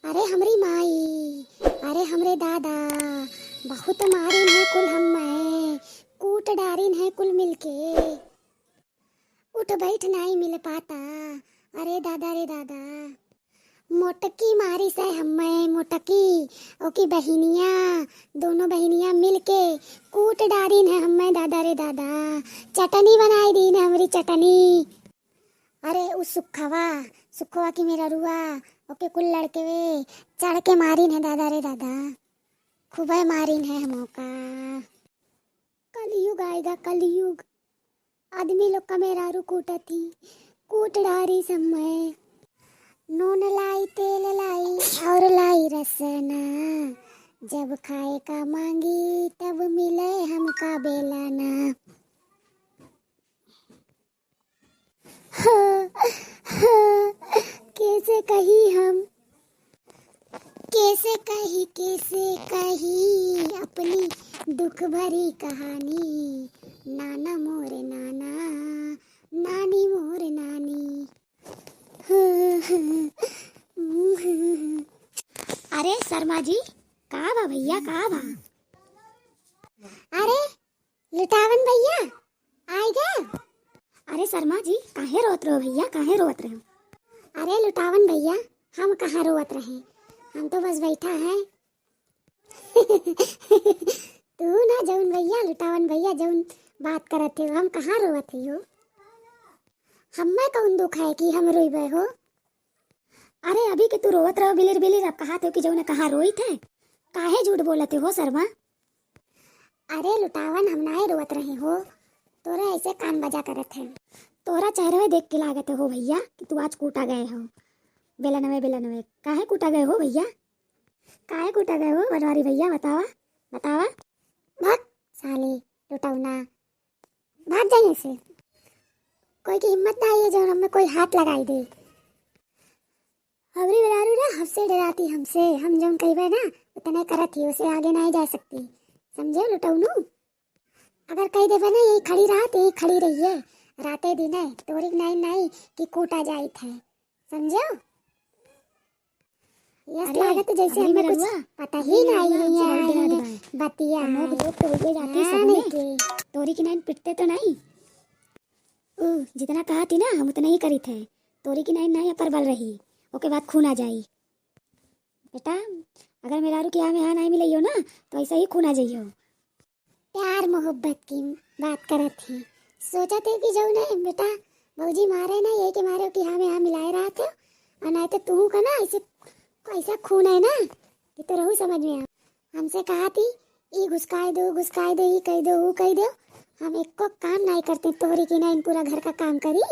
अरे हमरी माई, अरे हमरे दादा बहुत मारिन है कुल हमें, कूट डारिन है कुल मिलके, उठ बैठ नहीं मिल पाता। अरे दादा रे दादा, मोटकी मारी से हमें, मोटकी ओकी बहिनिया, दोनों बहिनिया मिलके कूट डारिन है हमें दादा रे दादा। चटनी बनाई दीन है हमरी चटनी। अरे उस सुखवा की मेरा रुआ ओके कुल लड़के वे चढ़ के मारिन है दादा रे दादा, खूब मारिन है हमका। कलयुग आएगा कलयुग, आदमी लोग का मेरा रू कूटती, कूट डारी समय। नून लाई तेल लाई और लाई रसना, जब खाए का मांगी तब मिले हमका बेलाना। कैसे कही हम, कैसे कही अपनी दुख भरी कहानी। नाना मोरे नाना, नानी मोरे नानी। अरे शर्मा जी, कहाँ बा भैया, कहाँ बा? अरे लुटावन भैया आए गए। अरे शर्मा जी, काहे रोत रहे हो भैया, काहे रोत रहे हो? अरे लुटावन भैया, हम कहाँ रोत रहे, हम तो बस बैठा है। तू ना जौन भैया, लुटावन भैया जौन बात करत हो, हम कहाँ रोत हो? हमें कौन दुख है कि हम रोइबे हो? अरे अभी के तू रोत रहो बिलिर बिलिर, अब कहा थे कि जौन कहाँ रोई थे, काहे झूठ बोलते हो शर्मा? अरे लुटावन, हम ना रोत रहे हो, तोरा ऐसे कान बजा करत है। तोरा चेहरे देख के लागत हो भैया कि तू आज कूटा गए हो। बेलनवे काहे कूटा गए हो भैया, काहे कूटा गए हो बनवारी भैया, बतावा बतावा। भाग साले लुटावना, भाग जाइए से। कोई की हिम्मत ना है जो हमें कोई हाथ लगाई दे। हमारी बेरारू ना हमसे डराती, हमसे हम जो कही ना उतने करत ही, उसे आगे नहीं जा सकती, समझे लुटाऊनू? अगर कही देवे ना यही खड़ी रहा तो यही खड़ी रही है, राते दिन है तोरी नहीं कि कूटा जाई थे, समझो? यस लागत जैसे हमें कुछ पता ही नहीं है बतिया तो ये जाती सामने के तोरी की नाइन पिटते तो नहीं। जितना कहा थी ना हम उतना ही करी थे, तोरी की नाइन नहीं पर बल रही, ओके बाद खून आ जाई। बेटा अगर मेरा रू की यहाँ नहीं मिली हो ना तो ऐसा ही खून आ जाइयो। प्यार मोहब्बत की बात करत थी, सोचा थे कि जाऊ नहीं बेटा भौजी मारे ना यही के मारे कि हाँ में हाँ मिलाए रहा थे, और नहीं तो तू का ना ऐसा खून है ना कि तो रहू समझ में आ। हमसे कहा थी ई घुसकाए दो ई कह दो वो कह दो, हम एक को काम नहीं करते, तोहरी की ना इन पूरा घर का काम करी।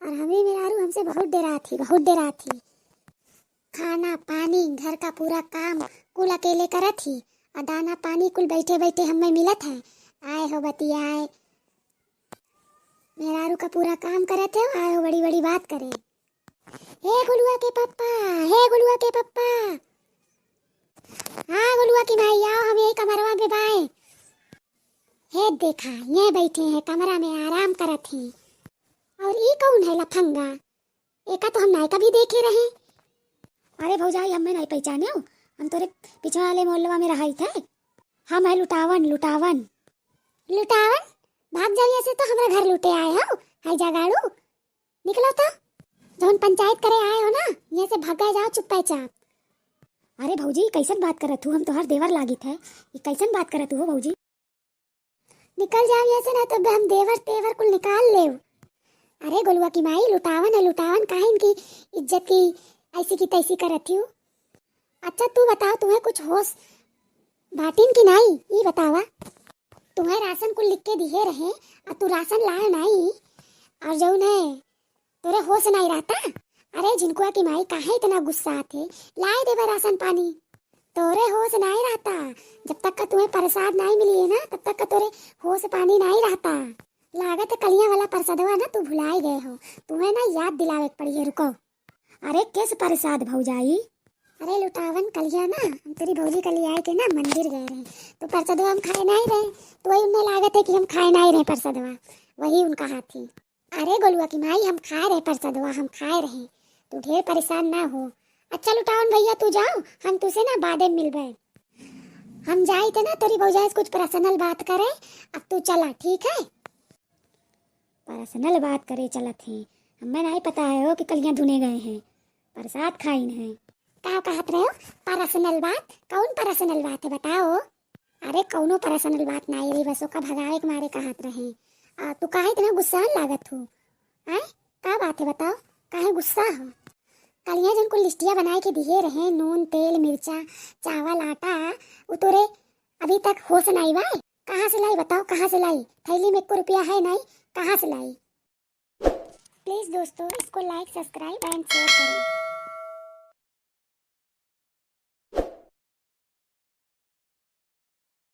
और हमें मेरा रू हमसे बहुत डरा थी। खाना पानी घर का पूरा काम कुल अकेले करत थी, और दाना पानी कुल बैठे बैठे हमें मिलत है। आए हो बतियाए, मेरा रू का पूरा काम करत है, आए हो बड़ी बड़ी बात करे। हे गुलुआ के पप्पा, हे गुलुआ के पप्पा, हाँ गुलुआ की माई आओ, हम यही कमरवा में बाए। हे देखा ये बैठे हैं कमरा में आराम करत हैं, और ये कौन है लफंगा, एका तो हम नहीं कभी देखे रहे। अरे भौजाई हमें नहीं पहचाने हो, हम तोरे पीछे वाले मोहल्ला में रहा थे, हम है लुटावन। भाग जाइए से तो हमारे घर लुटे आए हो, हाय जागाड़ू निकलो तो, जौन पंचायत करे आए हो ना ये से भाग जाओ चुपचाप। अरे भौजी कैसन बात करत हूँ, हम तो हर देवर लागी थे, ये कैसन बात करत हूँ भौजी? निकल जाओ यहाँ से ना तो हम देवर तेवर कुल निकाल ले। अरे गोलुआ की माई लुटावन है, लुटावन काहे इनकी इज्जत की ऐसी की तैसी करत हूँ। अच्छा तू बताओ तुम्हें कुछ होश बाटिन की नहीं, ये बतावा। तुम्हें राशन कुल लिख के दिए रहे और तू राशन लाए नहीं, और जो ने तोरे होश नहीं रहता। अरे जिनको की माई काहे इतना गुस्सा आते, लाए देवे राशन पानी, तोरे होश नहीं रहता। जब तक का तुम्हें प्रसाद नहीं मिली है ना तब तक का तोरे होश पानी नहीं रहता। लागत है कलिया वाला प्रसादवा ना तू भुलाए गए हो, तुम्हें ना याद दिलावे पड़ी है, रुको। अरे किस प्रसाद भौजाई? अरे लुटावन कलिया ना हम तेरी भौजी कलिया आए के ना मंदिर गए रहे, तो प्रसादवा हम खाए नहीं रहे, तो वही उन्हें लागत है कि हम खाए नहीं रहे प्रसादवा, वही उनका हाथ थी। अरे गोलुआ की माई हम खाए रहे प्रसादवा, हम खाए रहे, तू ढेर परेशान ना हो। अच्छा लुटावन भैया तू जाओ, हम तुझसे ना बादे में मिलबे। हम जाई थे ना तेरी भौजाई से कुछ पर्सनल बात करे। अब तू चला, ठीक है? पर्सनल बात करे चलत हैं। हमें नहीं पता है हो कि कलियां धुने गए हैं, प्रसाद खाइन है। का कहत रहे हो? पर्सनल बात? कौन पर्सनल बात है बताओ? अरे कौनो पर्सनल बात नहीं रही, बसों का भगावे के मारे कहत रहे। तू काहे इतना गुस्सा लागत हो? आय का बात है बताओ, काहे गुस्सा हो? कलियां जन को लिस्टिया बनाए के दिए रहे, नून तेल मिर्चा चावल आटा, उतरे अभी तक होश नहीं बाय। कहाँ से लाई बताओ, कहाँ से लाई? थैली में 1 रुपया है नहीं, कहाँ से लाई? प्लीज दोस्तों इसको लाइक सब्सक्राइब एंड शेयर करें।